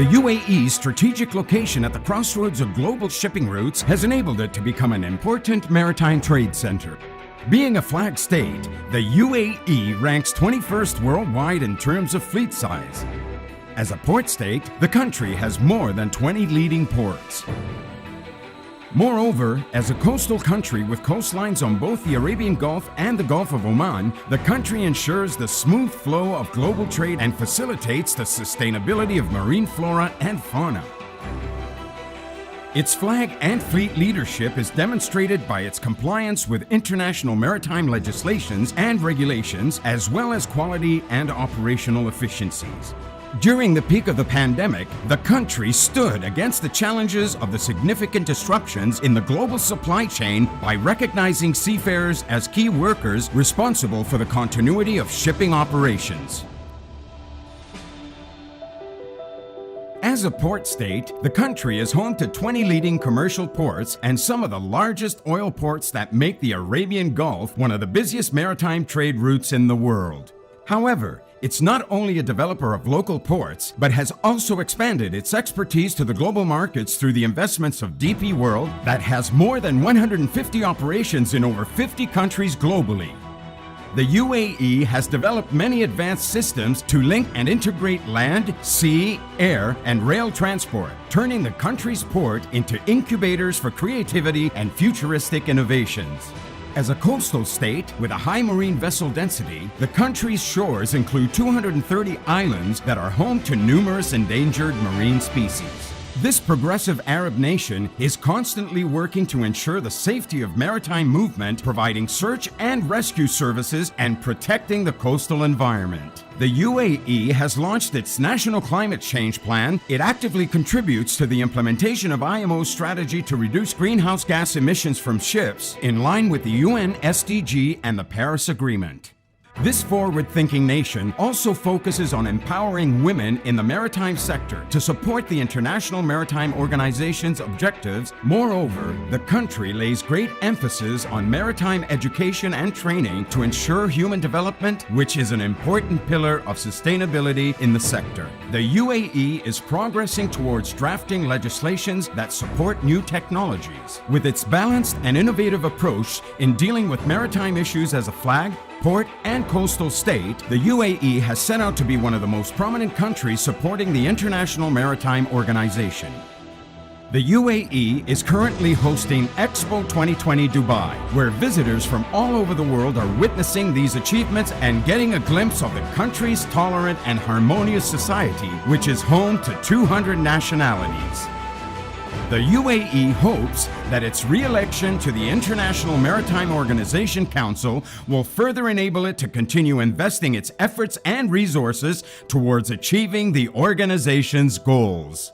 The UAE's strategic location at the crossroads of global shipping routes has enabled it to become an important maritime trade center. Being a flag state, the UAE ranks 21st worldwide in terms of fleet size. As a port state, the country has more than 20 leading ports. Moreover, as a coastal country with coastlines on both the Arabian Gulf and the Gulf of Oman, the country ensures the smooth flow of global trade and facilitates the sustainability of marine flora and fauna. Its flag and fleet leadership is demonstrated by its compliance with international maritime legislations and regulations, as well as quality and operational efficiencies. During the peak of the pandemic, the country stood against the challenges of the significant disruptions in the global supply chain by recognizing seafarers as key workers responsible for the continuity of shipping operations. As a port state, the country is home to 20 leading commercial ports and some of the largest oil ports that make the Arabian Gulf one of the busiest maritime trade routes in the world. However, it's not only a developer of local ports, but has also expanded its expertise to the global markets through the investments of DP World that has more than 150 operations in over 50 countries globally. The UAE has developed many advanced systems to link and integrate land, sea, air, and rail transport, turning the country's port into incubators for creativity and futuristic innovations. As a coastal state with a high marine vessel density, the country's shores include 230 islands that are home to numerous endangered marine species. This progressive Arab nation is constantly working to ensure the safety of maritime movement, providing search and rescue services and protecting the coastal environment. The UAE has launched its National Climate Change Plan. It actively contributes to the implementation of IMO's strategy to reduce greenhouse gas emissions from ships in line with the UN SDG and the Paris Agreement. This forward-thinking nation also focuses on empowering women in the maritime sector to support the International Maritime Organization's objectives. Moreover, the country lays great emphasis on maritime education and training to ensure human development, which is an important pillar of sustainability in the sector. The UAE is progressing towards drafting legislations that support new technologies. With its balanced and innovative approach in dealing with maritime issues as a flag, port, and coastal state, the UAE has set out to be one of the most prominent countries supporting the International Maritime Organization. The UAE is currently hosting Expo 2020 Dubai, where visitors from all over the world are witnessing these achievements and getting a glimpse of the country's tolerant and harmonious society, which is home to 200 nationalities. The UAE hopes that its re-election to the International Maritime Organization Council will further enable it to continue investing its efforts and resources towards achieving the organization's goals.